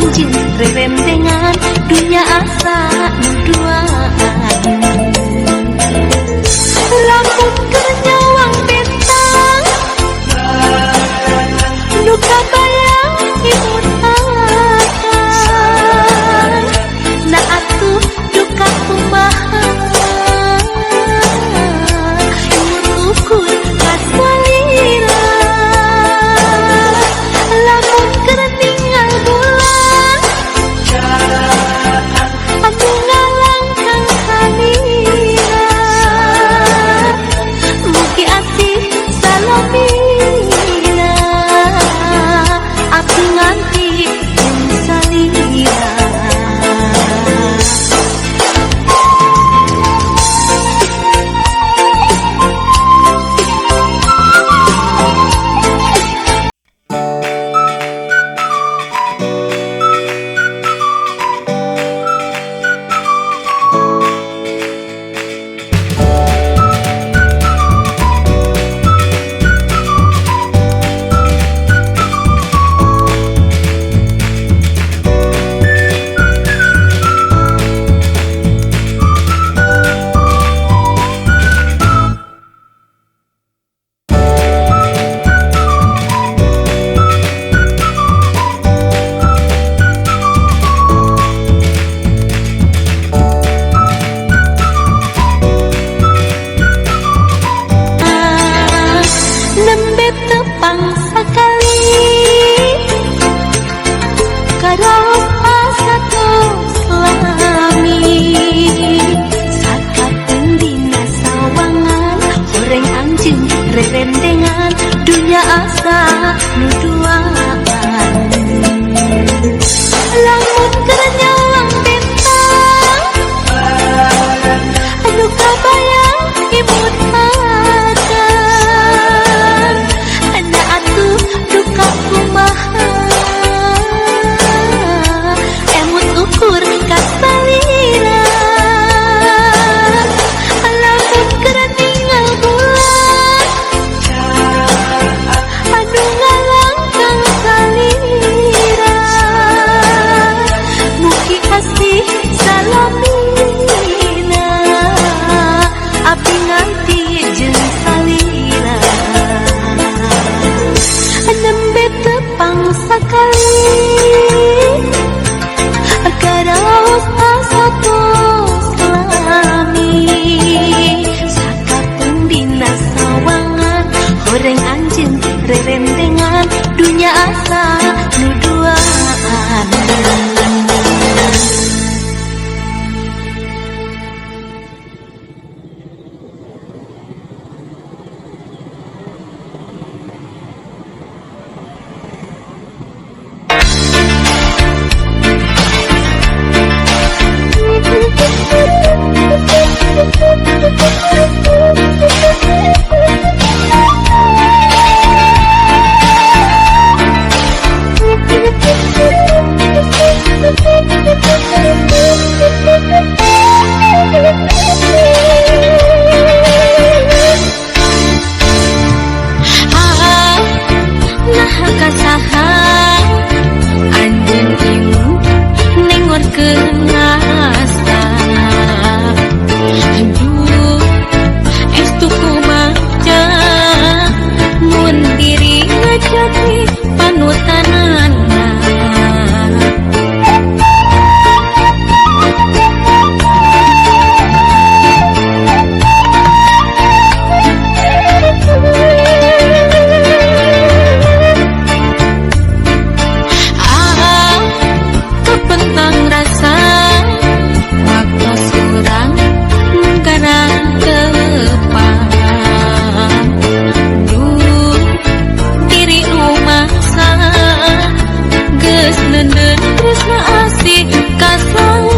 anjing rerendengan dunia asa nuduaan. Lamun kenyawang betang luka bayang imut akan na atuh duka kumaha imut ukur kasalira. Lamun keningal bulan anu ngalangkang salira mugi asih salamina abdi nganti jeung salira. Nembe tepang sakali karaos asa tos lami sakapeung dina sawangan horeng anjeun rerendengan dunya asa nuduaan. Lamun kenyawang bentang anu kabayang imut akan ana atuh duka kumaha emut ukur kasalira. Lamun keningal bulan anu ngalangkang salira mugi asih salamina abdi nganti jeung salira. Nembe tepang sakali karaos asa tos lami sakapeung dina sawangan horeng anjeun rerendengan dunya asa nuduaan. Nah kasaha anjeun ieu nengorkeun asa aduh estu kumaha mun diri ngajati panutanana. Kepentang rasa waktu surang negara depan duh diri rumah sa geus neundeun tresna asih kasang